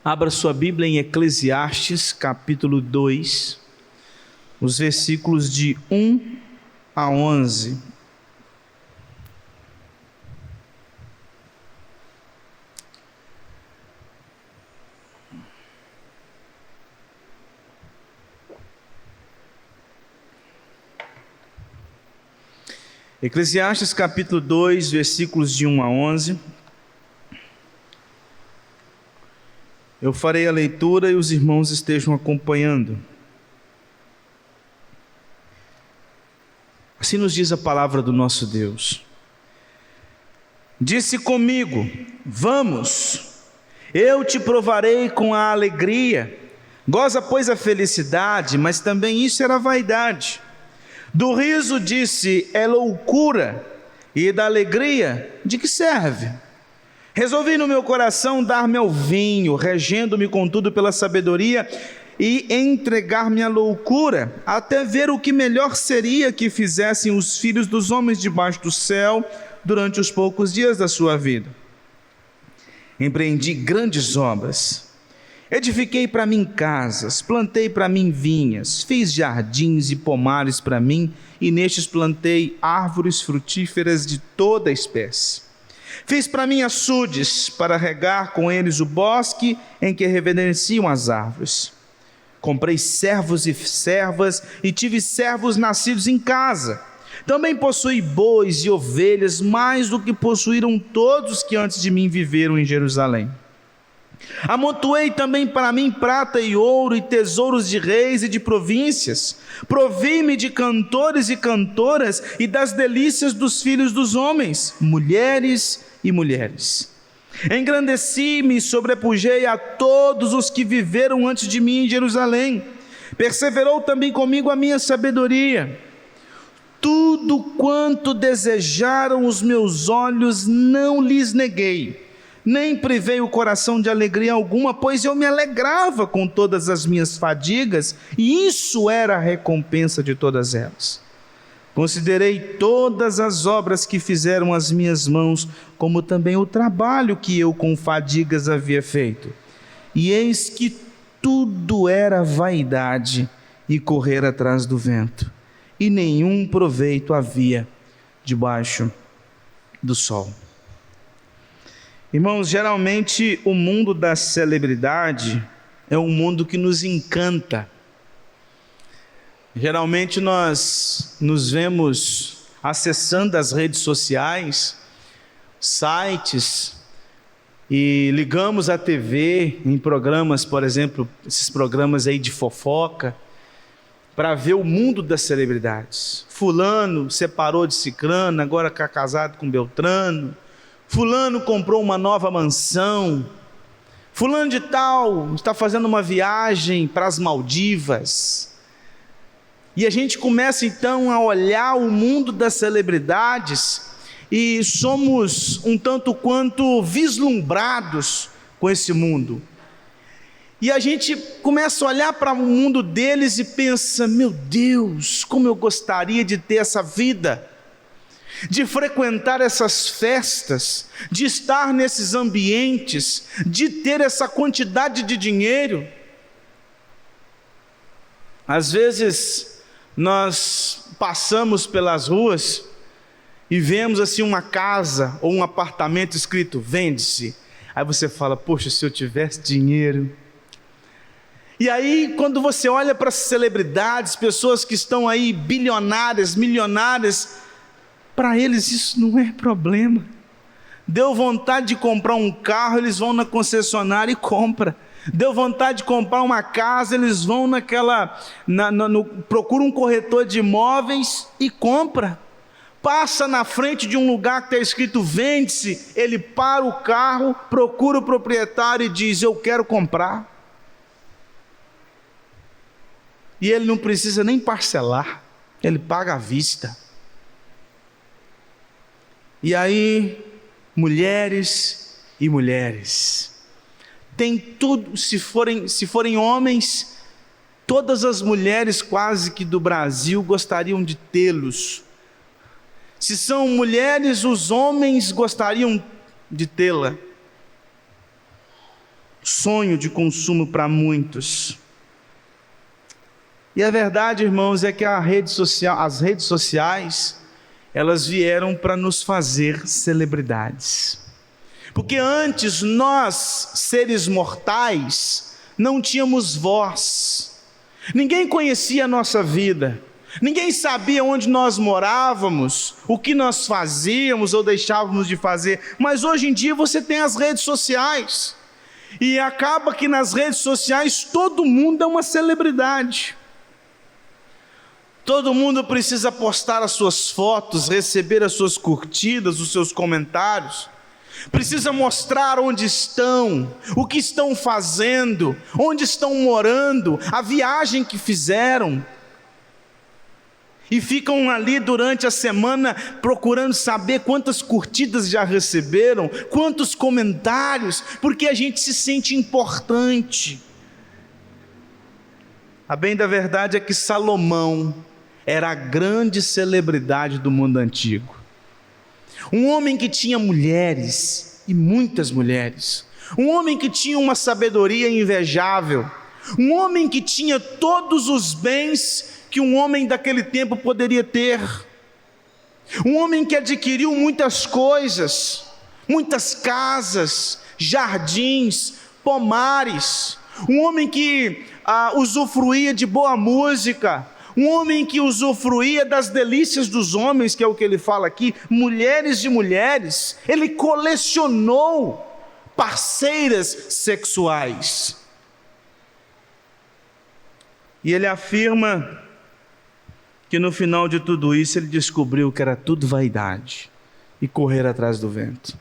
Abra sua Bíblia em Eclesiastes, capítulo 2, os versículos de 1 a 11. Eclesiastes, capítulo 2, versículos de 1 a 11. Eu farei a leitura e os irmãos estejam acompanhando. Assim nos diz a palavra do nosso Deus. Disse comigo: vamos, eu te provarei com a alegria. Goza, pois, a felicidade, mas também isso era vaidade. Do riso disse: é loucura, e da alegria, de que serve? Resolvi no meu coração dar-me ao vinho, regendo-me contudo pela sabedoria, e entregar-me à loucura, até ver o que melhor seria que fizessem os filhos dos homens debaixo do céu durante os poucos dias da sua vida. Empreendi grandes obras, edifiquei para mim casas, plantei para mim vinhas, fiz jardins e pomares para mim, e nestes plantei árvores frutíferas de toda espécie. Fiz para mim açudes, para regar com eles o bosque em que reverenciam as árvores. Comprei servos e servas, e tive servos nascidos em casa. Também possuí bois e ovelhas, mais do que possuíram todos que antes de mim viveram em Jerusalém. Amontoei também para mim prata e ouro e tesouros de reis e de províncias. Provi-me de cantores e cantoras e das delícias dos filhos dos homens, mulheres e mulheres. Engrandeci-me e sobrepujei a todos os que viveram antes de mim em Jerusalém. Perseverou também comigo a minha sabedoria. Tudo quanto desejaram os meus olhos não lhes neguei, nem privei o coração de alegria alguma, pois eu me alegrava com todas as minhas fadigas, e isso era a recompensa de todas elas. Considerei todas as obras que fizeram as minhas mãos, como também o trabalho que eu com fadigas havia feito. E eis que tudo era vaidade e correr atrás do vento, e nenhum proveito havia debaixo do sol. Irmãos, geralmente o mundo da celebridade é um mundo que nos encanta. Geralmente nós nos vemos acessando as redes sociais, sites, e ligamos a TV em programas, por exemplo, esses programas aí de fofoca, para ver o mundo das celebridades. Fulano separou de Cicrano, agora está casado com Beltrano. Fulano comprou uma nova mansão. Fulano de tal está fazendo uma viagem para as Maldivas. E a gente começa então a olhar o mundo das celebridades e somos um tanto quanto vislumbrados com esse mundo. E a gente começa a olhar para o mundo deles e pensa: meu Deus, como eu gostaria de ter essa vida, de frequentar essas festas, de estar nesses ambientes, de ter essa quantidade de dinheiro. Às vezes nós passamos pelas ruas e vemos assim uma casa ou um apartamento escrito vende-se. Aí você fala: poxa, se eu tivesse dinheiro. E aí quando você olha para as celebridades, pessoas que estão aí bilionárias, milionárias, para eles isso não é problema. Deu vontade de comprar um carro, eles vão na concessionária e compram. Deu vontade de comprar uma casa, eles vão procuram um corretor de imóveis e compra. Passa na frente de um lugar que está escrito vende-se, ele para o carro, procura o proprietário e diz: eu quero comprar. E ele não precisa nem parcelar, ele paga à vista. E aí, mulheres e mulheres, tem tudo. Se forem homens, todas as mulheres quase que do Brasil gostariam de tê-los. Se são mulheres, os homens gostariam de tê-la. sonho de consumo para muitos. E a verdade, irmãos, é que as redes sociais, elas vieram para nos fazer celebridades. Porque antes nós, seres mortais, não tínhamos voz. Ninguém conhecia a nossa vida. Ninguém sabia onde nós morávamos, o que nós fazíamos ou deixávamos de fazer. Mas hoje em dia você tem as redes sociais. E acaba que nas redes sociais todo mundo é uma celebridade. Todo mundo precisa postar as suas fotos, receber as suas curtidas, os seus comentários. Precisa mostrar onde estão, o que estão fazendo, onde estão morando, a viagem que fizeram. E ficam ali durante a semana procurando saber quantas curtidas já receberam, quantos comentários, porque a gente se sente importante. A bem da verdade é que Salomão era a grande celebridade do mundo antigo. Um homem que tinha mulheres, e muitas mulheres. Um homem que tinha uma sabedoria invejável. Um homem que tinha todos os bens que um homem daquele tempo poderia ter. Um homem que adquiriu muitas coisas, muitas casas, jardins, pomares. Um homem que usufruía de boa música. Um homem que usufruía das delícias dos homens, que é o que ele fala aqui, mulheres de mulheres. Ele colecionou parceiras sexuais. E ele afirma que no final de tudo isso ele descobriu que era tudo vaidade e correr atrás do vento.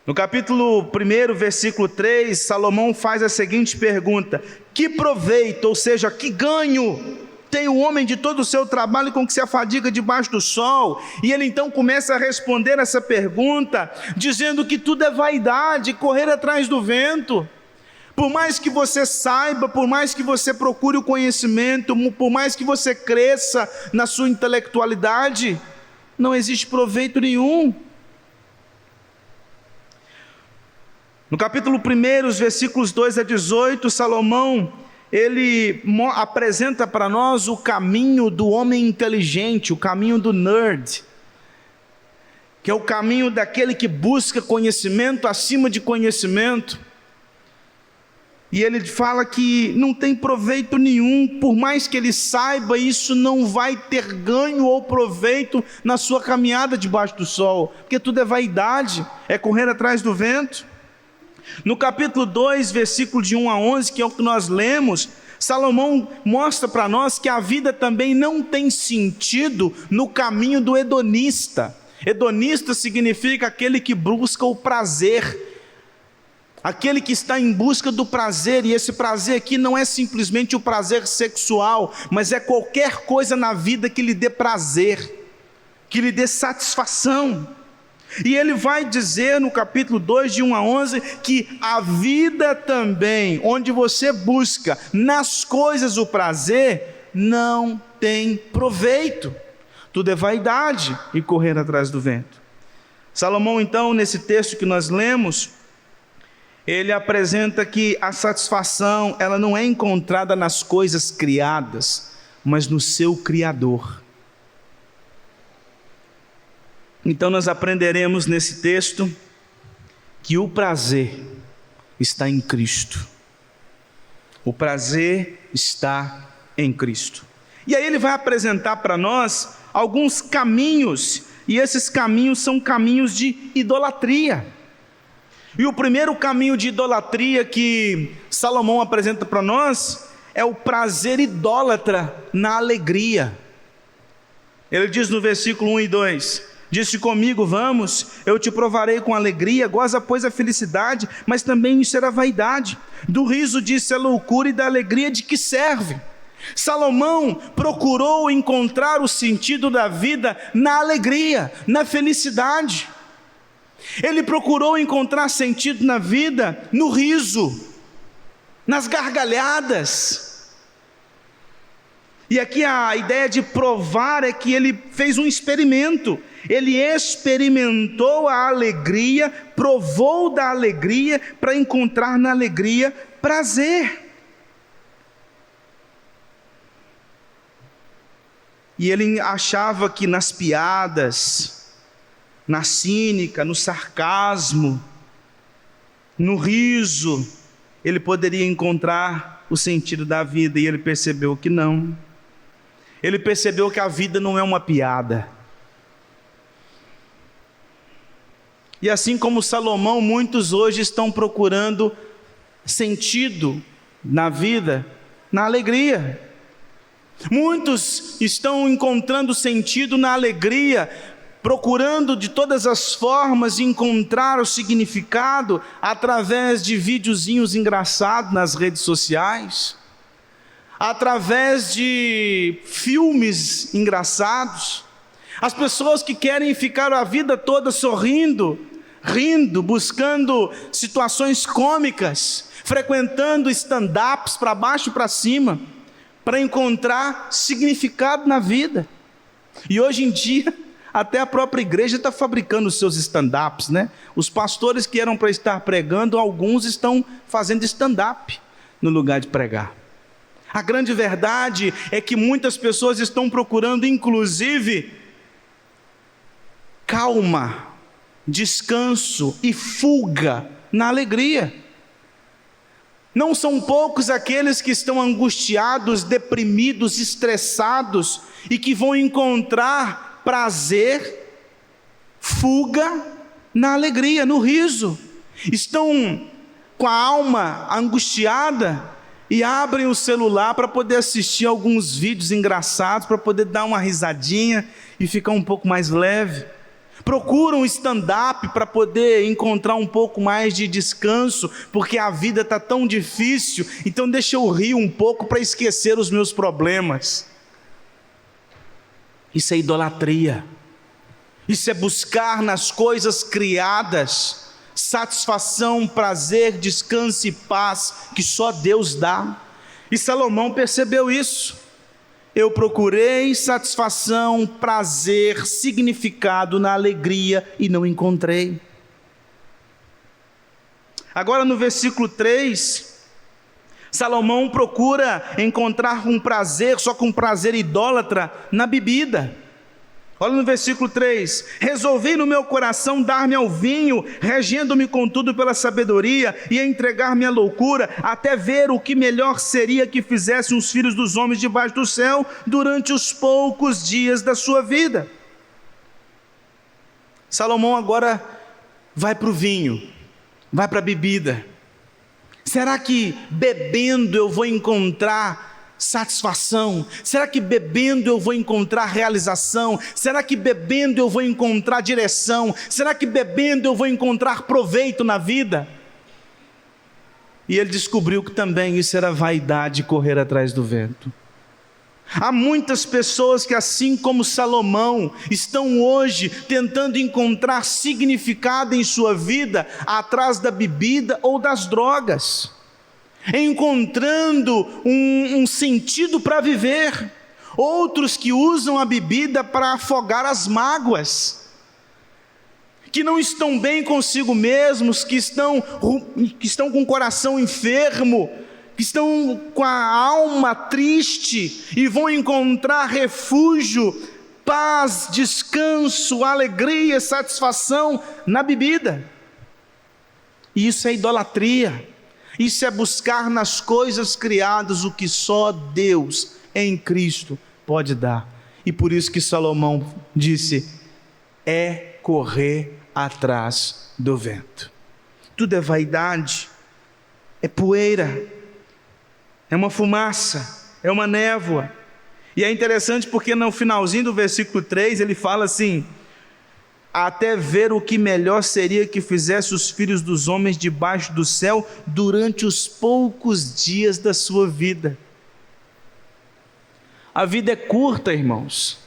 No capítulo 1, versículo 3, Salomão faz a seguinte pergunta: que proveito, ou seja, que ganho tem o homem de todo o seu trabalho com que se afadiga debaixo do sol? E ele então começa a responder essa pergunta, dizendo que tudo é vaidade, correr atrás do vento. Por mais que você saiba, por mais que você procure o conhecimento, por mais que você cresça na sua intelectualidade, não existe proveito nenhum. No capítulo 1, os versículos 2 a 18, Salomão, ele apresenta para nós o caminho do homem inteligente, o caminho do nerd, que é o caminho daquele que busca conhecimento acima de conhecimento. E ele fala que não tem proveito nenhum, por mais que ele saiba, isso não vai ter ganho ou proveito na sua caminhada debaixo do sol, porque tudo é vaidade, é correr atrás do vento. No capítulo 2, versículo de 1 a 11, que é o que nós lemos, Salomão mostra para nós que a vida também não tem sentido no caminho do hedonista. Hedonista significa aquele que busca o prazer, aquele que está em busca do prazer, e esse prazer aqui não é simplesmente o prazer sexual, mas é qualquer coisa na vida que lhe dê prazer, que lhe dê satisfação. E ele vai dizer no capítulo 2, de 1 a 11, que a vida também, onde você busca nas coisas o prazer, não tem proveito. Tudo é vaidade e correr atrás do vento. Salomão, então, nesse texto que nós lemos, ele apresenta que a satisfação, ela não é encontrada nas coisas criadas, mas no seu Criador. Então nós aprenderemos nesse texto que o prazer está em Cristo. O prazer está em Cristo. E aí ele vai apresentar para nós alguns caminhos, e esses caminhos são caminhos de idolatria. E o primeiro caminho de idolatria que Salomão apresenta para nós é o prazer idólatra na alegria. Ele diz no versículo 1 e 2: disse comigo, vamos, eu te provarei com alegria, goza pois a felicidade, mas também isso era vaidade. Do riso disse a loucura, e da alegria de que serve? Salomão procurou encontrar o sentido da vida na alegria, na felicidade. Ele procurou encontrar sentido na vida no riso, nas gargalhadas. E aqui a ideia de provar é que ele fez um experimento. Ele experimentou a alegria, provou da alegria para encontrar na alegria prazer. E ele achava que nas piadas, na cínica, no sarcasmo, no riso, ele poderia encontrar o sentido da vida, e ele percebeu que não. Ele percebeu que a vida não é uma piada. E assim como Salomão, muitos hoje estão procurando sentido na vida, na alegria. Muitos estão encontrando sentido na alegria, procurando de todas as formas encontrar o significado através de videozinhos engraçados nas redes sociais, através de filmes engraçados. As pessoas que querem ficar a vida toda sorrindo, rindo, buscando situações cômicas, frequentando stand-ups para baixo e para cima, para encontrar significado na vida. E hoje em dia, até a própria igreja está fabricando os seus stand-ups, né? Os pastores que eram para estar pregando, alguns estão fazendo stand-up no lugar de pregar. A grande verdade é que muitas pessoas estão procurando, inclusive, calma, descanso e fuga na alegria. Não são poucos aqueles que estão angustiados, deprimidos, estressados e que vão encontrar prazer, fuga na alegria, no riso. Estão com a alma angustiada e abrem o celular para poder assistir alguns vídeos engraçados, para poder dar uma risadinha e ficar um pouco mais leve. Procuram stand-up para poder encontrar um pouco mais de descanso, porque a vida está tão difícil, então deixa eu rir um pouco para esquecer os meus problemas. Isso é idolatria. Isso é buscar nas coisas criadas satisfação, prazer, descanso e paz que só Deus dá. E Salomão percebeu isso. Eu procurei satisfação, prazer, significado na alegria e não encontrei. Agora no versículo 3, Salomão procura encontrar um prazer, só que um prazer idólatra, na bebida. Olha no versículo 3: resolvi no meu coração dar-me ao vinho, regendo-me contudo pela sabedoria, e entregar-me à loucura, até ver o que melhor seria que fizessem os filhos dos homens debaixo do céu, durante os poucos dias da sua vida. Salomão agora vai para o vinho, vai para a bebida. Será que bebendo eu vou encontrar satisfação? Será que bebendo eu vou encontrar realização? Será que bebendo eu vou encontrar direção? Será que bebendo eu vou encontrar proveito na vida? E ele descobriu que também isso era vaidade, correr atrás do vento. Há muitas pessoas que, assim como Salomão, estão hoje tentando encontrar significado em sua vida atrás da bebida ou das drogas, encontrando um sentido para viver. Outros que usam a bebida para afogar as mágoas, que não estão bem consigo mesmos, que estão com o coração enfermo, que estão com a alma triste e vão encontrar refúgio, paz, descanso, alegria, satisfação na bebida. E isso é idolatria. Isso é buscar nas coisas criadas o que só Deus em Cristo pode dar. E por isso que Salomão disse: é correr atrás do vento. Tudo é vaidade, é poeira, é uma fumaça, é uma névoa. E é interessante porque no finalzinho do versículo 3 ele fala assim: até ver o que melhor seria que fizesse os filhos dos homens debaixo do céu durante os poucos dias da sua vida. A vida é curta, irmãos.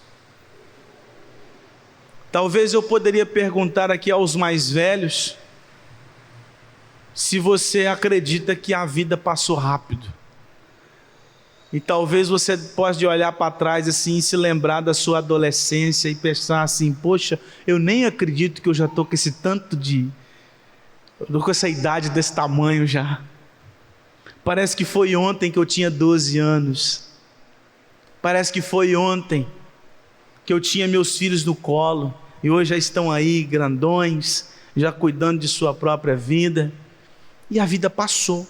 Talvez eu poderia perguntar aqui aos mais velhos se você acredita que a vida passou rápido. E talvez você pode olhar para trás assim e se lembrar da sua adolescência e pensar assim: poxa, eu nem acredito que eu já estou com esse tanto de... estou com essa idade desse tamanho já. Parece que foi ontem que eu tinha 12 anos. Parece que foi ontem que eu tinha meus filhos no colo. E hoje já estão aí grandões, já cuidando de sua própria vida. E a vida passou.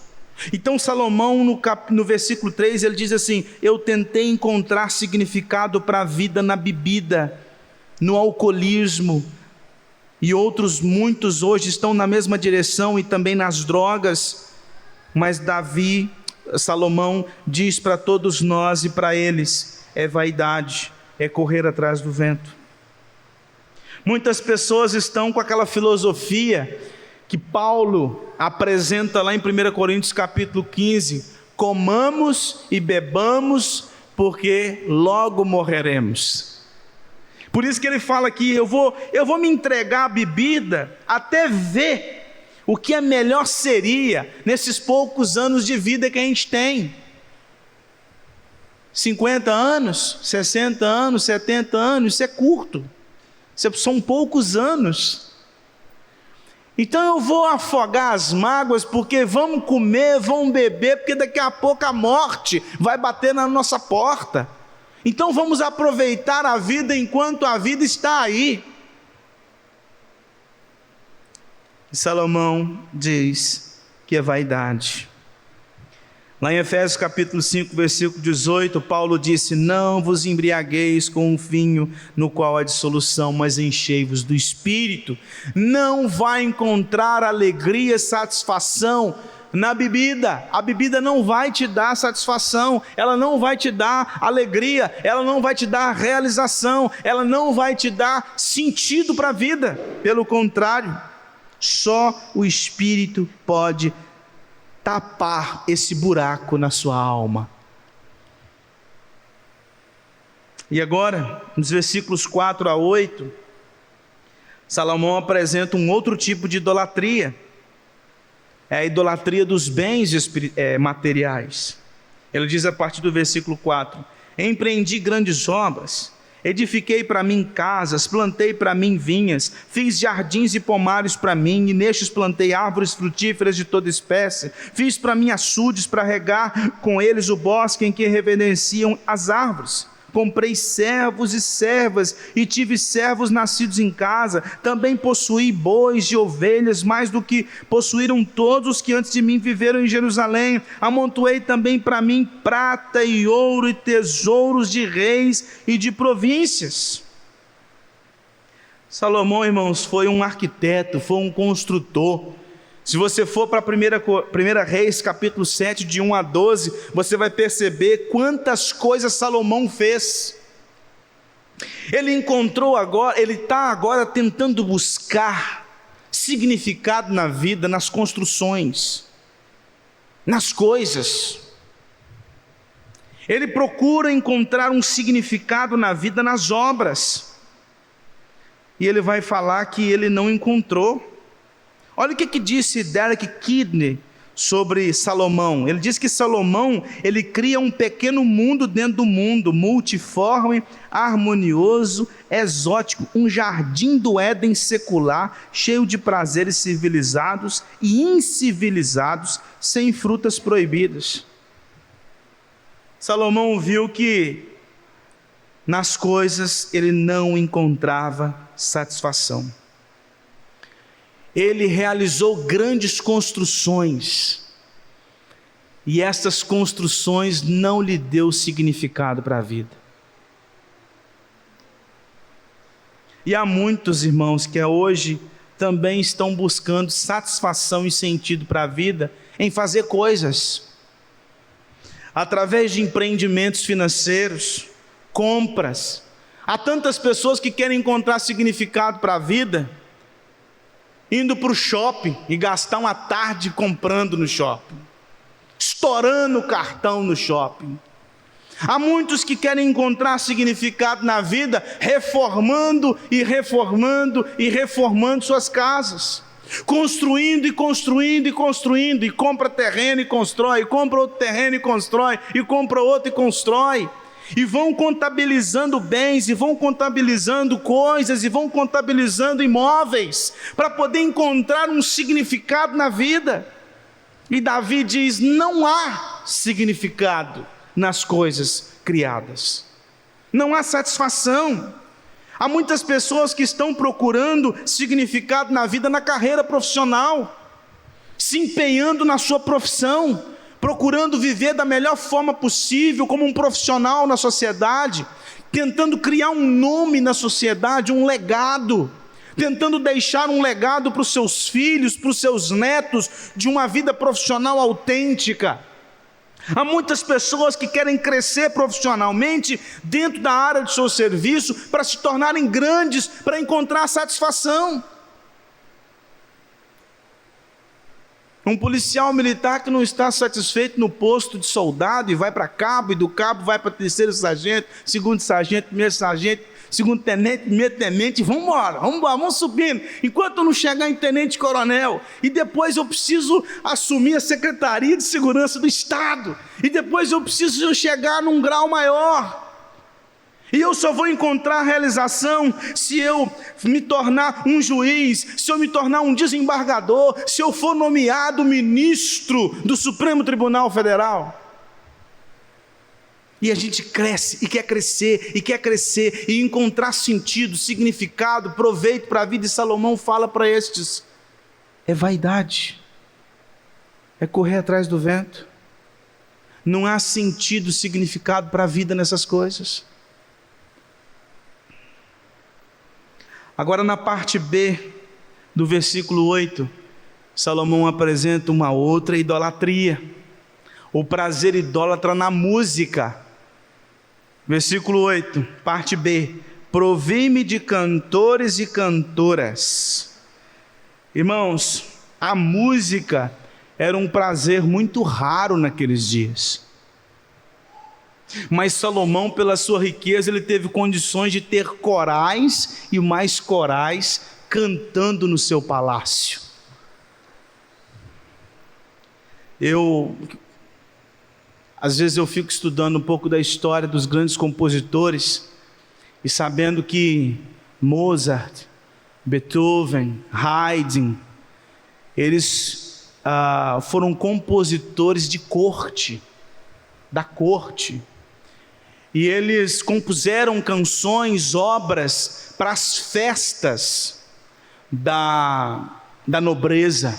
Então Salomão no versículo 3 ele diz assim: eu tentei encontrar significado para a vida na bebida, no alcoolismo, e outros muitos hoje estão na mesma direção e também nas drogas. Mas Salomão diz para todos nós e para eles: é vaidade, é correr atrás do vento. Muitas pessoas estão com aquela filosofia que Paulo apresenta lá em 1 Coríntios capítulo 15: comamos e bebamos, porque logo morreremos. Por isso que ele fala aqui: eu vou me entregar à bebida até ver o que é melhor seria nesses poucos anos de vida que a gente tem. 50 anos, 60 anos, 70 anos, isso é curto, são poucos anos. Então eu vou afogar as mágoas, porque vamos comer, vamos beber, porque daqui a pouco a morte vai bater na nossa porta. Então vamos aproveitar a vida enquanto a vida está aí. E Salomão diz que é vaidade. Lá em Efésios capítulo 5, versículo 18, Paulo disse: não vos embriagueis com um vinho no qual há dissolução, mas enchei-vos do Espírito. Não vai encontrar alegria, satisfação na bebida. A bebida não vai te dar satisfação, ela não vai te dar alegria, ela não vai te dar realização, ela não vai te dar sentido para a vida. Pelo contrário, só o Espírito pode tapar esse buraco na sua alma. E agora, nos versículos 4 a 8, Salomão apresenta um outro tipo de idolatria. É a idolatria dos bens materiais. Ele diz a partir do versículo 4: empreendi grandes obras, edifiquei para mim casas, plantei para mim vinhas, fiz jardins e pomares para mim, e nestes plantei árvores frutíferas de toda espécie, fiz para mim açudes para regar com eles o bosque em que reverenciam as árvores. Comprei servos e servas, e tive servos nascidos em casa. Também possuí bois e ovelhas, mais do que possuíram todos os que antes de mim viveram em Jerusalém. Amontoei também para mim prata e ouro e tesouros de reis e de províncias. Salomão, irmãos, foi um arquiteto, foi um construtor. Se você for para 1 Reis, capítulo 7, de 1 a 12, você vai perceber quantas coisas Salomão fez. Ele está agora tentando buscar significado na vida, nas construções, nas coisas. Ele procura encontrar um significado na vida, nas obras. E ele vai falar que ele não encontrou. Olha o que disse Derek Kidney sobre Salomão. Ele diz que Salomão, ele cria um pequeno mundo dentro do mundo, multiforme, harmonioso, exótico, um jardim do Éden secular, cheio de prazeres civilizados e incivilizados, sem frutas proibidas. Salomão viu que nas coisas ele não encontrava satisfação. Ele realizou grandes construções, e essas construções não lhe deu significado para a vida. E há muitos irmãos que hoje também estão buscando satisfação e sentido para a vida em fazer coisas, através de empreendimentos financeiros, compras. Há tantas pessoas que querem encontrar significado para a vida indo para o shopping e gastar uma tarde comprando no shopping, estourando o cartão no shopping. Há muitos que querem encontrar significado na vida reformando e reformando e reformando suas casas. construindo e construindo e construindo, e compra terreno e constrói, e compra outro terreno e constrói, e compra outro e constrói, e vão contabilizando bens, e vão contabilizando coisas, e vão contabilizando imóveis, para poder encontrar um significado na vida. E Davi diz: não há significado nas coisas criadas, não há satisfação. Há muitas pessoas que estão procurando significado na vida, na carreira profissional, se empenhando na sua profissão, procurando viver da melhor forma possível como um profissional na sociedade, tentando criar um nome na sociedade, um legado, tentando deixar um legado para os seus filhos, para os seus netos, de uma vida profissional autêntica. Há muitas pessoas que querem crescer profissionalmente dentro da área de seu serviço para se tornarem grandes, para encontrar satisfação. Um policial militar que não está satisfeito no posto de soldado e vai para cabo, e do cabo vai para terceiro sargento, segundo sargento, primeiro sargento, segundo tenente, primeiro tenente, vamos embora, vamos subindo, enquanto eu não chegar em tenente coronel, e depois eu preciso assumir a Secretaria de Segurança do Estado, e depois eu preciso chegar num grau maior, e eu só vou encontrar realização se eu me tornar um juiz, se eu me tornar um desembargador, se eu for nomeado ministro do Supremo Tribunal Federal. E a gente cresce, e quer crescer, e encontrar sentido, significado, proveito para a vida. E Salomão fala para estes: é vaidade, é correr atrás do vento. Não há sentido, significado para a vida nessas coisas. Agora, na parte B do versículo 8, Salomão apresenta uma outra idolatria, o prazer idólatra na música. Versículo 8, parte B: provei-me de cantores e cantoras. Irmãos, a música era um prazer muito raro naqueles dias. Mas Salomão, pela sua riqueza, ele teve condições de ter corais e mais corais cantando no seu palácio. Às vezes eu fico estudando um pouco da história dos grandes compositores e sabendo que Mozart, Beethoven, Haydn, eles foram compositores de corte, da corte, e eles compuseram canções, obras para as festas da nobreza.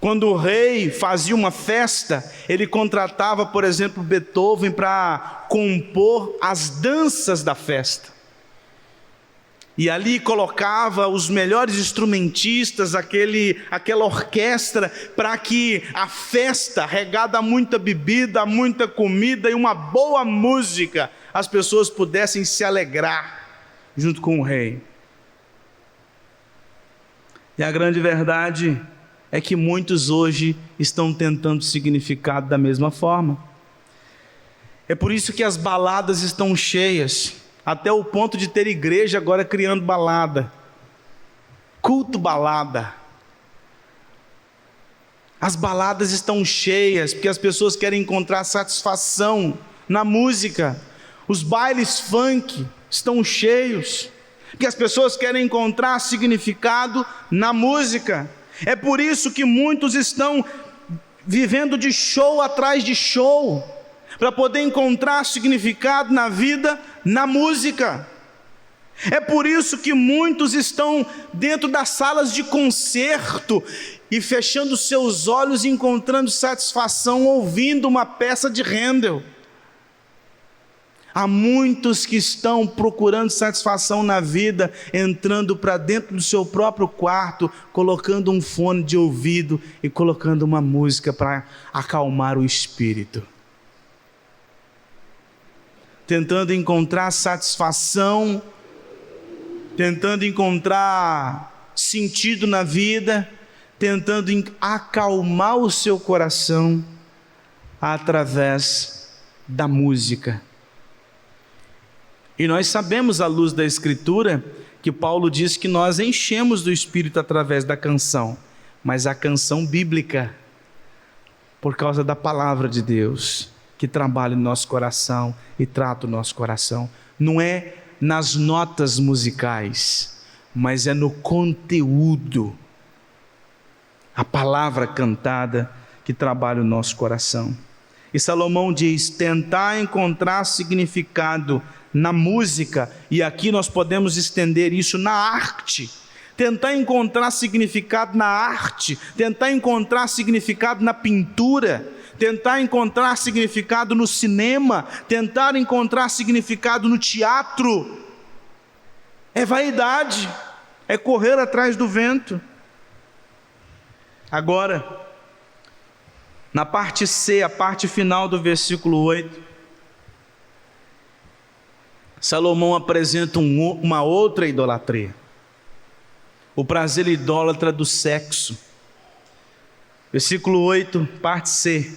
Quando o rei fazia uma festa, ele contratava, por exemplo, Beethoven para compor as danças da festa. E ali colocava os melhores instrumentistas, aquela orquestra, para que a festa, regada a muita bebida, a muita comida e uma boa música, as pessoas pudessem se alegrar junto com o rei. E a grande verdade é que muitos hoje estão tentando significado da mesma forma. É por isso que as baladas estão cheias, até o ponto de ter igreja agora criando balada, culto balada. As baladas estão cheias, porque as pessoas querem encontrar satisfação na música. Os bailes funk estão cheios, porque as pessoas querem encontrar significado na música. É por isso que muitos estão vivendo de show atrás de show, para poder encontrar significado na vida, na música. É por isso que muitos estão dentro das salas de concerto e fechando seus olhos e encontrando satisfação ouvindo uma peça de Handel. Há muitos que estão procurando satisfação na vida, entrando para dentro do seu próprio quarto, colocando um fone de ouvido e colocando uma música para acalmar o espírito. Tentando encontrar satisfação, tentando encontrar sentido na vida, tentando acalmar o seu coração através da música. E nós sabemos, à luz da Escritura, que Paulo diz que nós enchemos do Espírito através da canção, mas a canção bíblica, por causa da palavra de Deus, que trabalha no nosso coração e trata o nosso coração. Não é nas notas musicais, mas é no conteúdo, a palavra cantada que trabalha o nosso coração. E Salomão diz: tentar encontrar significado na música, e aqui nós podemos estender isso na arte. Tentar encontrar significado na arte, tentar encontrar significado na pintura, tentar encontrar significado no cinema, tentar encontrar significado no teatro, é vaidade, é correr atrás do vento. Agora, na parte C, a parte final do versículo 8, Salomão apresenta uma outra idolatria, o prazer idólatra do sexo. Versículo 8, parte C: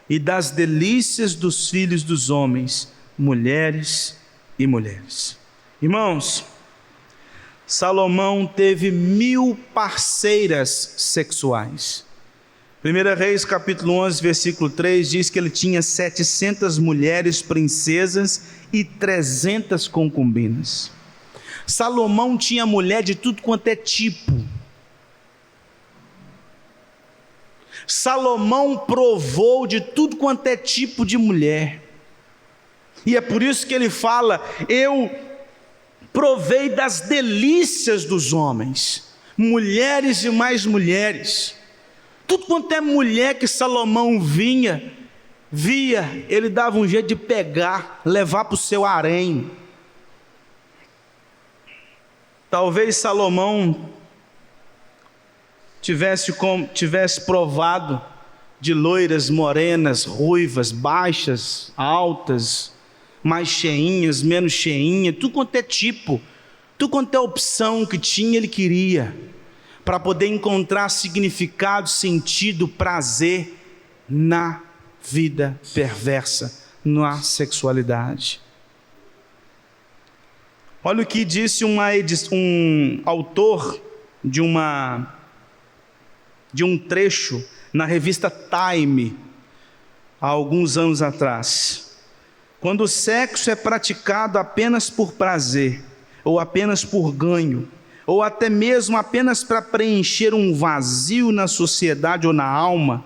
e das delícias dos filhos dos homens, mulheres e mulheres. Irmãos, Salomão teve 1000 parceiras sexuais. 1 Reis capítulo 11, versículo 3 diz que ele tinha 700 mulheres princesas e 300 concubinas. Salomão tinha mulher de tudo quanto é tipo. Salomão provou de tudo quanto é tipo de mulher. E é por isso que ele fala: eu provei das delícias dos homens, mulheres e mais mulheres. Tudo quanto é mulher que Salomão via, ele dava um jeito de pegar, levar para o seu harém. Talvez Salomão tivesse provado de loiras, morenas, ruivas, baixas, altas, mais cheinhas, menos cheinha, tudo quanto é tipo, tudo quanto é opção que tinha, ele queria, para poder encontrar significado, sentido, prazer na vida perversa, na sexualidade. Olha o que disse um autor de um trecho na revista Time, há alguns anos atrás. Quando o sexo é praticado apenas por prazer, ou apenas por ganho, ou até mesmo apenas para preencher um vazio na sociedade ou na alma,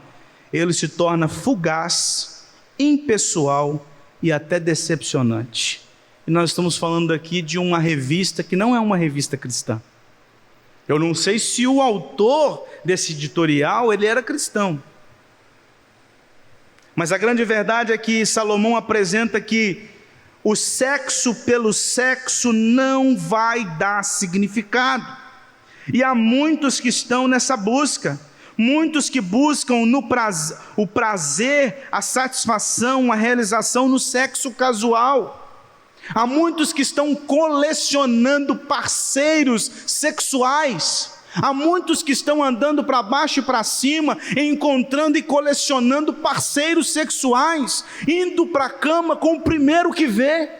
ele se torna fugaz, impessoal e até decepcionante. E nós estamos falando aqui de uma revista que não é uma revista cristã. Eu não sei se o autor desse editorial, ele era cristão. Mas a grande verdade é que Salomão apresenta que o sexo pelo sexo não vai dar significado. E há muitos que estão nessa busca. Muitos que buscam o prazer, a satisfação, a realização no sexo casual. Há muitos que estão colecionando parceiros sexuais. Há muitos que estão andando para baixo e para cima, encontrando e colecionando parceiros sexuais, indo para a cama com o primeiro que vê,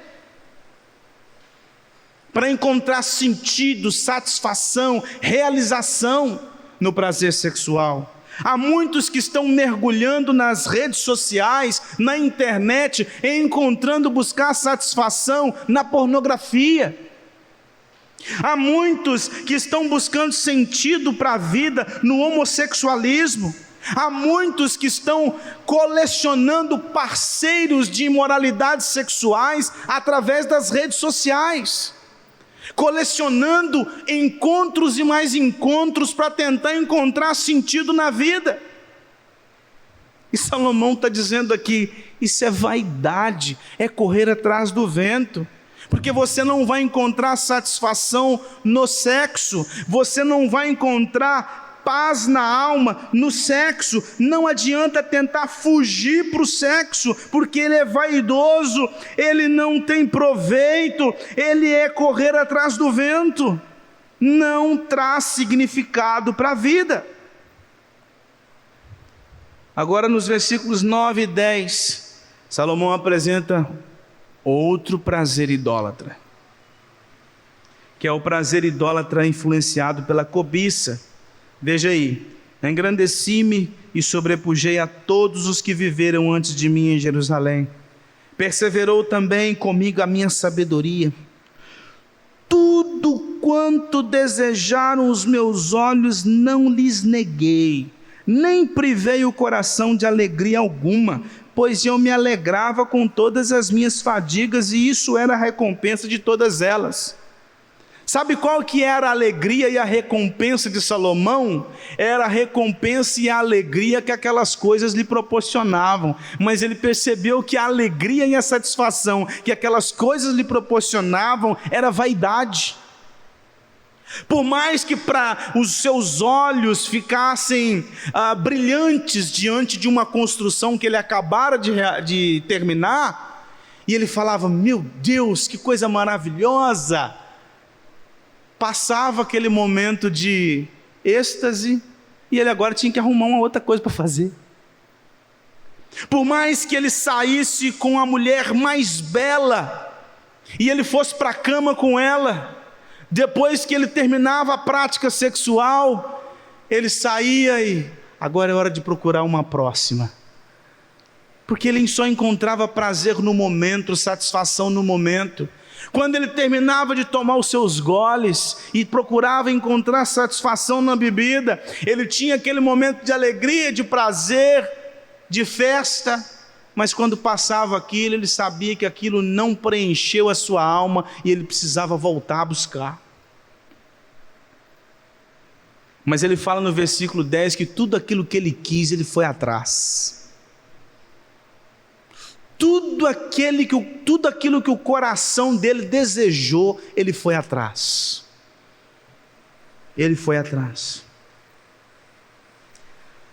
para encontrar sentido, satisfação, realização no prazer sexual. Há muitos que estão mergulhando nas redes sociais, na internet, encontrando buscar satisfação na pornografia. Há muitos que estão buscando sentido para a vida no homossexualismo. Há muitos que estão colecionando parceiros de imoralidades sexuais através das redes sociais, colecionando encontros e mais encontros para tentar encontrar sentido na vida. E Salomão está dizendo aqui: isso é vaidade, é correr atrás do vento. Porque você não vai encontrar satisfação no sexo, você não vai encontrar paz na alma no sexo. Não adianta tentar fugir para o sexo, porque ele é vaidoso, ele não tem proveito, ele é correr atrás do vento, não traz significado para a vida. Agora, nos versículos 9 e 10, Salomão apresenta outro prazer idólatra, que é o prazer idólatra influenciado pela cobiça. Veja aí: engrandeci-me e sobrepujei a todos os que viveram antes de mim em Jerusalém. Perseverou também comigo a minha sabedoria. Tudo quanto desejaram os meus olhos não lhes neguei, nem privei o coração de alegria alguma, pois eu me alegrava com todas as minhas fadigas, e isso era a recompensa de todas elas. Sabe qual que era a alegria e a recompensa de Salomão? Era a recompensa e a alegria que aquelas coisas lhe proporcionavam. Mas ele percebeu que a alegria e a satisfação que aquelas coisas lhe proporcionavam era vaidade. Por mais que para os seus olhos ficassem brilhantes diante de uma construção que ele acabara de terminar, e ele falava: meu Deus, que coisa maravilhosa! Passava aquele momento de êxtase e ele agora tinha que arrumar uma outra coisa para fazer. Por mais que ele saísse com a mulher mais bela e ele fosse para a cama com ela, depois que ele terminava a prática sexual, ele saía e agora é hora de procurar uma próxima. Porque ele só encontrava prazer no momento, satisfação no momento. Quando ele terminava de tomar os seus goles e procurava encontrar satisfação na bebida, ele tinha aquele momento de alegria, de prazer, de festa, mas quando passava aquilo, ele sabia que aquilo não preencheu a sua alma e ele precisava voltar a buscar. Mas ele fala no versículo 10 que tudo aquilo que ele quis, ele foi atrás. Tudo aquilo que o coração dele desejou, ele foi atrás. Ele foi atrás.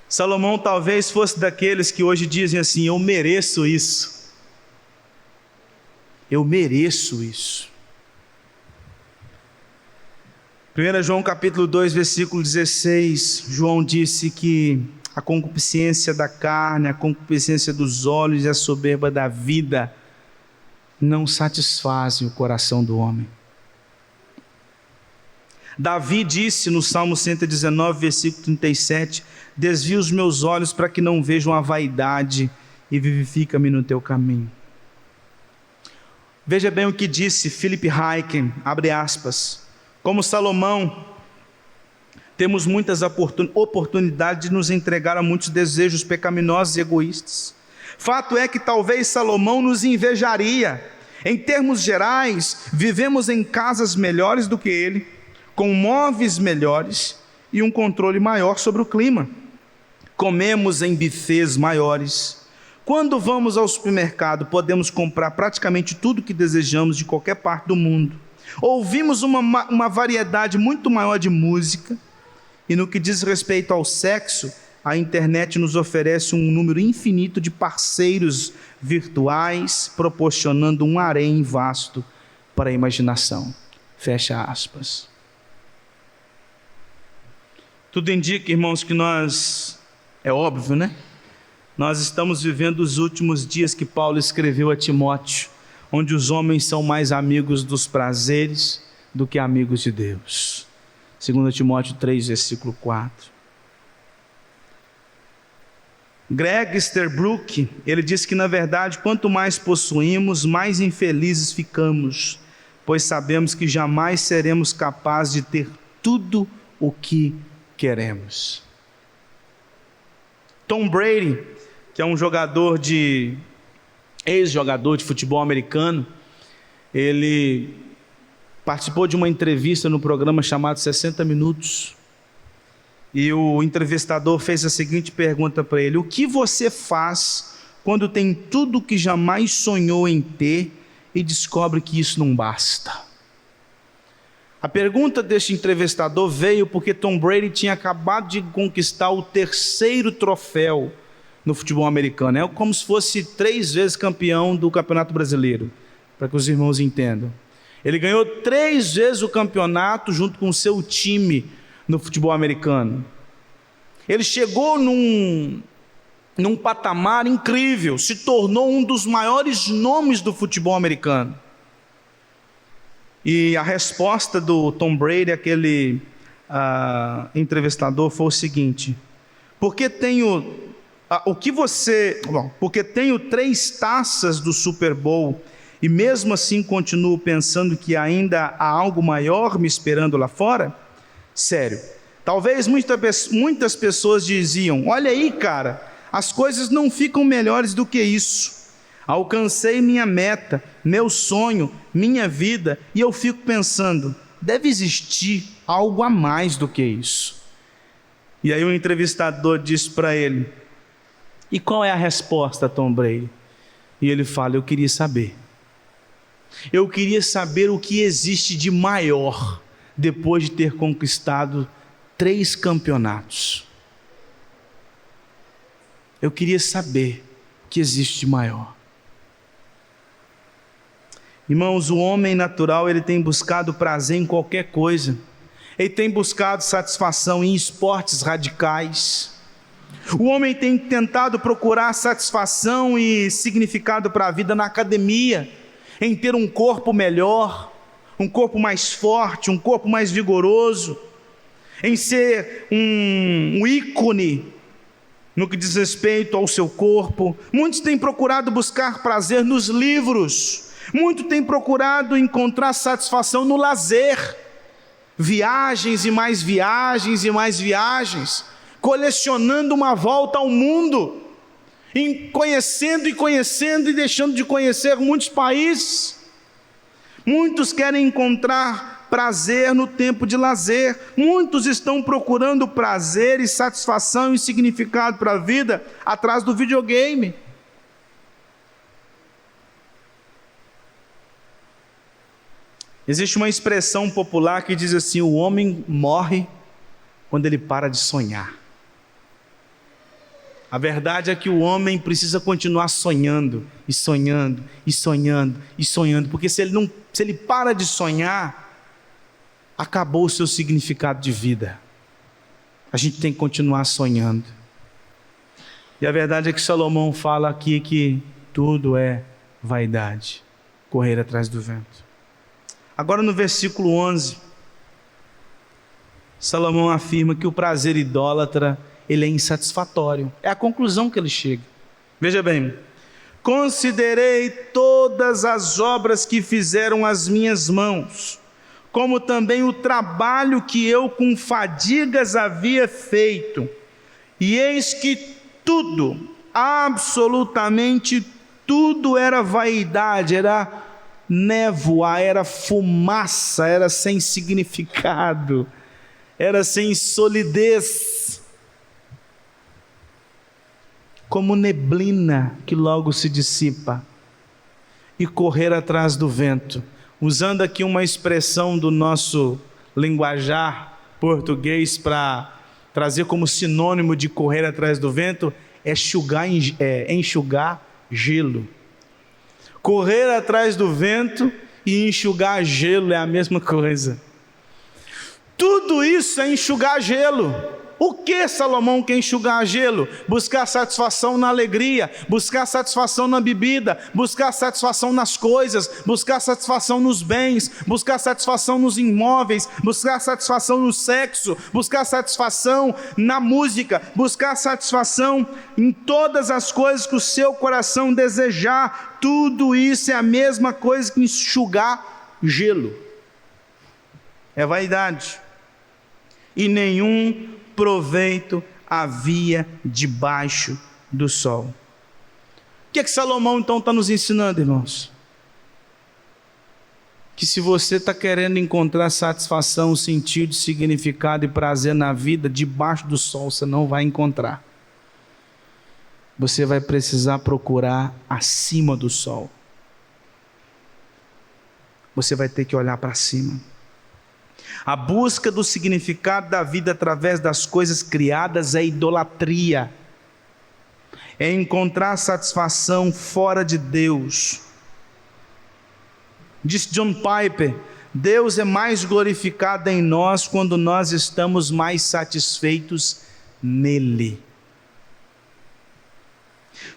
Salomão talvez fosse daqueles que hoje dizem assim: eu mereço isso. Eu mereço isso. 1 João capítulo 2, versículo 16, João disse que a concupiscência da carne, a concupiscência dos olhos e a soberba da vida não satisfazem o coração do homem. Davi disse no Salmo 119, versículo 37, desvia os meus olhos para que não vejam a vaidade e vivifica-me no teu caminho. Veja bem o que disse Philip Ryken, abre aspas: como Salomão, temos muitas oportunidades de nos entregar a muitos desejos pecaminosos e egoístas. Fato é que talvez Salomão nos invejaria. Em termos gerais, vivemos em casas melhores do que ele, com móveis melhores e um controle maior sobre o clima. Comemos em buffets maiores. Quando vamos ao supermercado, podemos comprar praticamente tudo que desejamos de qualquer parte do mundo. Ouvimos uma variedade muito maior de música. E no que diz respeito ao sexo, a internet nos oferece um número infinito de parceiros virtuais, proporcionando um harém vasto para a imaginação. Fecha aspas. Tudo indica, irmãos, que é óbvio, né? Nós estamos vivendo os últimos dias que Paulo escreveu a Timóteo, onde os homens são mais amigos dos prazeres do que amigos de Deus. 2 Timóteo 3, versículo 4. Greg Easterbrook, ele diz que na verdade quanto mais possuímos, mais infelizes ficamos, pois sabemos que jamais seremos capazes de ter tudo o que queremos. Tom Brady, que é um ex-jogador de futebol americano, ele participou de uma entrevista no programa chamado 60 Minutos. E o entrevistador fez a seguinte pergunta para ele: o que você faz quando tem tudo que jamais sonhou em ter e descobre que isso não basta? A pergunta deste entrevistador veio porque Tom Brady tinha acabado de conquistar o 3º troféu no futebol americano. É como se fosse 3 vezes campeão do Campeonato Brasileiro, para que os irmãos entendam. Ele ganhou 3 vezes o campeonato junto com o seu time no futebol americano. Ele chegou num patamar incrível, se tornou um dos maiores nomes do futebol americano. E a resposta do Tom Brady, aquele entrevistador, foi o seguinte: porque tenho 3 taças do Super Bowl e mesmo assim continuo pensando que ainda há algo maior me esperando lá fora? Sério, talvez muitas pessoas diziam: olha aí, cara, as coisas não ficam melhores do que isso. Alcancei minha meta, meu sonho, minha vida, e eu fico pensando, deve existir algo a mais do que isso. E aí o entrevistador disse para ele: e qual é a resposta, Tom Brady? E ele fala: eu queria saber o que existe de maior depois de ter conquistado 3 campeonatos. Eu queria saber o que existe de maior. Irmãos, o homem natural, ele tem buscado prazer em qualquer coisa. Ele tem buscado satisfação em esportes radicais. O homem tem tentado procurar satisfação e significado para a vida na academia, em ter um corpo melhor, um corpo mais forte, um corpo mais vigoroso, em ser um ícone no que diz respeito ao seu corpo. Muitos têm procurado buscar prazer nos livros. Muito tem procurado encontrar satisfação no lazer, viagens e mais viagens e mais viagens, colecionando uma volta ao mundo, conhecendo e deixando de conhecer muitos países. Muitos querem encontrar prazer no tempo de lazer, muitos estão procurando prazer e satisfação e significado para a vida atrás do videogame. Existe uma expressão popular que diz assim: o homem morre quando ele para de sonhar. A verdade é que o homem precisa continuar sonhando, e sonhando, e sonhando, e sonhando, porque se ele para de sonhar, acabou o seu significado de vida. A gente tem que continuar sonhando. E a verdade é que Salomão fala aqui que tudo é vaidade, correr atrás do vento. Agora no versículo 11, Salomão afirma que o prazer idólatra, ele é insatisfatório. É a conclusão que ele chega. Veja bem: considerei todas as obras que fizeram as minhas mãos, como também o trabalho que eu com fadigas havia feito, e eis que tudo, absolutamente tudo era vaidade, era névoa, era fumaça, era sem significado, era sem solidez, como neblina que logo se dissipa, e correr atrás do vento. Usando aqui uma expressão do nosso linguajar português para trazer como sinônimo de correr atrás do vento, é enxugar gelo. Correr atrás do vento e enxugar gelo é a mesma coisa. Tudo isso é enxugar gelo. O que Salomão quer enxugar gelo? Buscar satisfação na alegria, buscar satisfação na bebida, buscar satisfação nas coisas, buscar satisfação nos bens, buscar satisfação nos imóveis, buscar satisfação no sexo, buscar satisfação na música, buscar satisfação em todas as coisas que o seu coração desejar. Tudo isso é a mesma coisa que enxugar gelo. É vaidade. E nenhum proveito havia debaixo do sol. O que é que Salomão então está nos ensinando, irmãos? Que se você está querendo encontrar satisfação, sentido, significado e prazer na vida, debaixo do sol você não vai encontrar. Você vai precisar procurar acima do sol. Você vai ter que olhar para cima. A busca do significado da vida através das coisas criadas é idolatria. É encontrar satisfação fora de Deus. Diz John Piper: Deus é mais glorificado em nós quando nós estamos mais satisfeitos nele.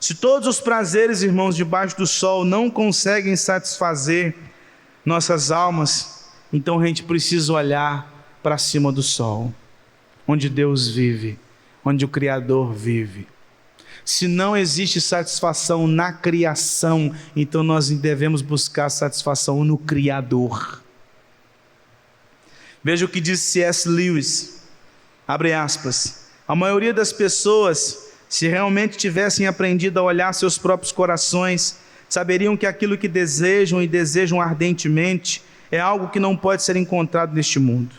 Se todos os prazeres, irmãos, debaixo do sol não conseguem satisfazer nossas almas, então a gente precisa olhar para cima do sol, onde Deus vive, onde o Criador vive. Se não existe satisfação na criação, então nós devemos buscar satisfação no Criador. Veja o que diz C.S. Lewis, abre aspas: a maioria das pessoas, se realmente tivessem aprendido a olhar seus próprios corações, saberiam que aquilo que desejam e desejam ardentemente é algo que não pode ser encontrado neste mundo.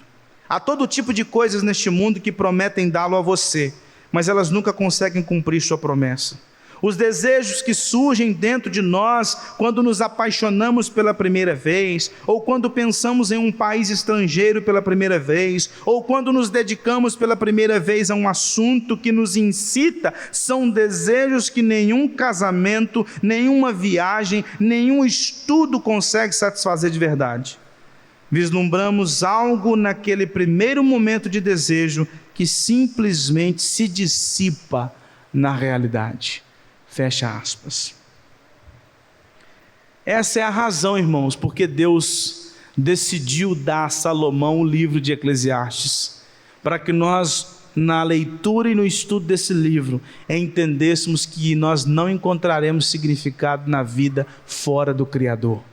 Há todo tipo de coisas neste mundo que prometem dá-lo a você, mas elas nunca conseguem cumprir sua promessa. Os desejos que surgem dentro de nós quando nos apaixonamos pela primeira vez, ou quando pensamos em um país estrangeiro pela primeira vez, ou quando nos dedicamos pela primeira vez a um assunto que nos incita, são desejos que nenhum casamento, nenhuma viagem, nenhum estudo consegue satisfazer de verdade. Vislumbramos algo naquele primeiro momento de desejo que simplesmente se dissipa na realidade. Fecha aspas. Essa é a razão, irmãos, porque Deus decidiu dar a Salomão o livro de Eclesiastes, para que nós, na leitura e no estudo desse livro, entendêssemos que nós não encontraremos significado na vida fora do Criador.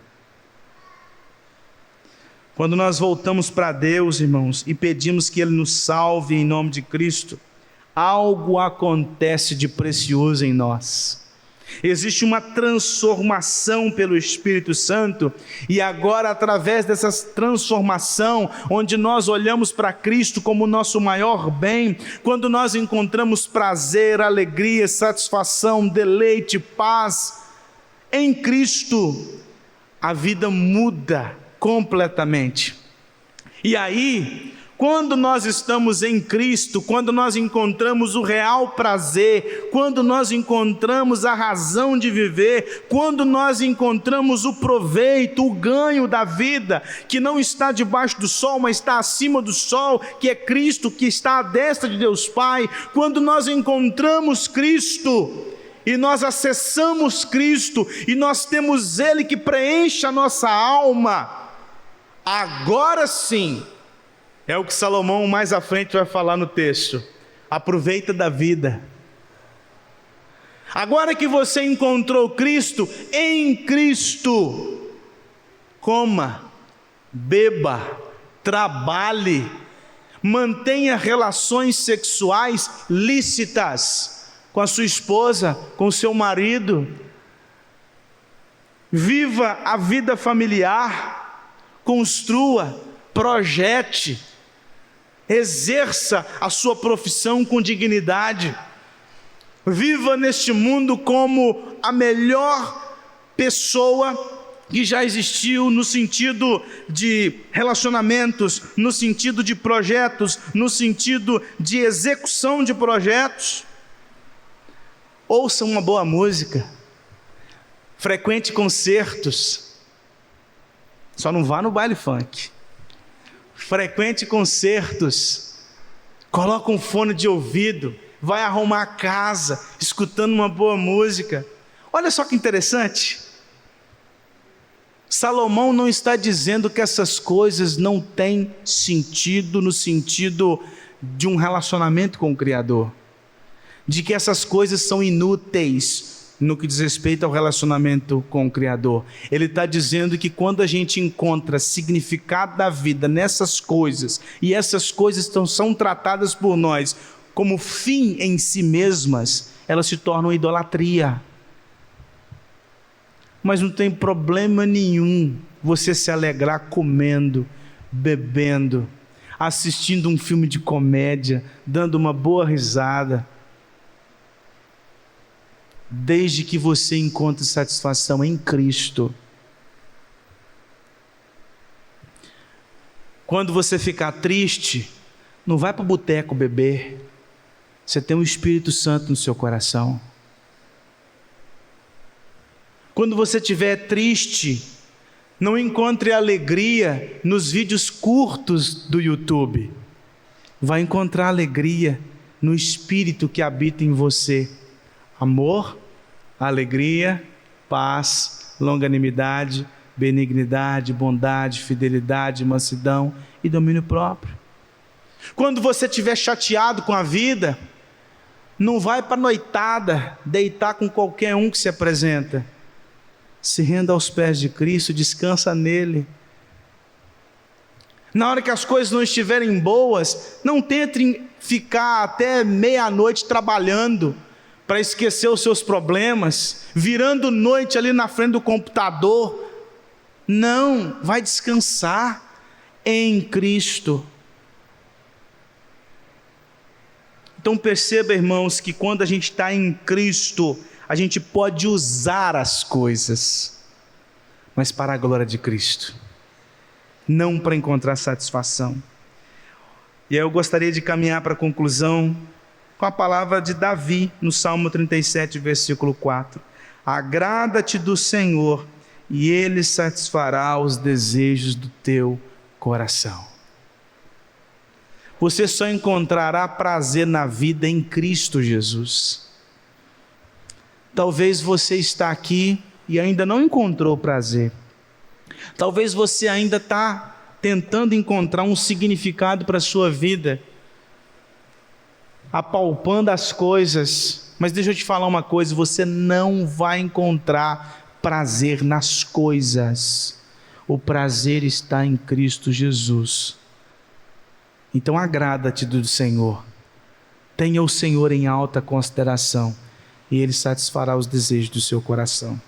Quando nós voltamos para Deus, irmãos, e pedimos que Ele nos salve em nome de Cristo, algo acontece de precioso em nós. Existe uma transformação pelo Espírito Santo, e agora, através dessa transformação, onde nós olhamos para Cristo como nosso maior bem, quando nós encontramos prazer, alegria, satisfação, deleite, paz em Cristo, a vida muda completamente. E aí, quando nós estamos em Cristo, quando nós encontramos o real prazer, quando nós encontramos a razão de viver, quando nós encontramos o proveito, o ganho da vida, que não está debaixo do sol, mas está acima do sol, que é Cristo, que está à destra de Deus Pai, quando nós encontramos Cristo, e nós acessamos Cristo, e nós temos Ele que preenche a nossa alma, agora sim, é o que Salomão mais à frente vai falar no texto. Aproveita da vida. Agora que você encontrou Cristo, em Cristo, coma, beba, trabalhe, mantenha relações sexuais lícitas com a sua esposa, com o seu marido. Viva a vida familiar, construa, projete, exerça a sua profissão com dignidade, viva neste mundo como a melhor pessoa que já existiu, no sentido de relacionamentos, no sentido de projetos, no sentido de execução de projetos. Ouça uma boa música, frequente concertos, só não vá no baile funk. Frequente concertos, coloca um fone de ouvido, vai arrumar a casa, escutando uma boa música. Olha só que interessante, Salomão não está dizendo que essas coisas não têm sentido no sentido de um relacionamento com o Criador, de que essas coisas são inúteis no que diz respeito ao relacionamento com o Criador. Ele está dizendo que quando a gente encontra significado da vida nessas coisas, e essas coisas são tratadas por nós como fim em si mesmas, elas se tornam idolatria. Mas não tem problema nenhum você se alegrar comendo, bebendo, assistindo um filme de comédia, dando uma boa risada, desde que você encontre satisfação em Cristo. Quando você ficar triste, não vai para o boteco beber, você tem o Espírito Santo no seu coração. Quando você estiver triste, não encontre alegria nos vídeos curtos do YouTube, vai encontrar alegria no Espírito que habita em você. Amor, alegria, paz, longanimidade, benignidade, bondade, fidelidade, mansidão e domínio próprio. Quando você estiver chateado com a vida, não vai para a noitada deitar com qualquer um que se apresenta. Se renda aos pés de Cristo, descansa nele. Na hora que as coisas não estiverem boas, não tente ficar até meia-noite trabalhando para esquecer os seus problemas, virando noite ali na frente do computador. Não, vai descansar em Cristo. Então perceba, irmãos, que quando a gente está em Cristo, a gente pode usar as coisas, mas para a glória de Cristo, não para encontrar satisfação. E aí eu gostaria de caminhar para a conclusão com a palavra de Davi, no Salmo 37, versículo 4. Agrada-te do Senhor, e Ele satisfará os desejos do teu coração. Você só encontrará prazer na vida em Cristo Jesus. Talvez você está aqui e ainda não encontrou prazer. Talvez você ainda está tentando encontrar um significado para a sua vida, apalpando as coisas. Mas deixa eu te falar uma coisa, você não vai encontrar prazer nas coisas. O prazer está em Cristo Jesus. Então agrada-te do Senhor, tenha o Senhor em alta consideração, e Ele satisfará os desejos do seu coração.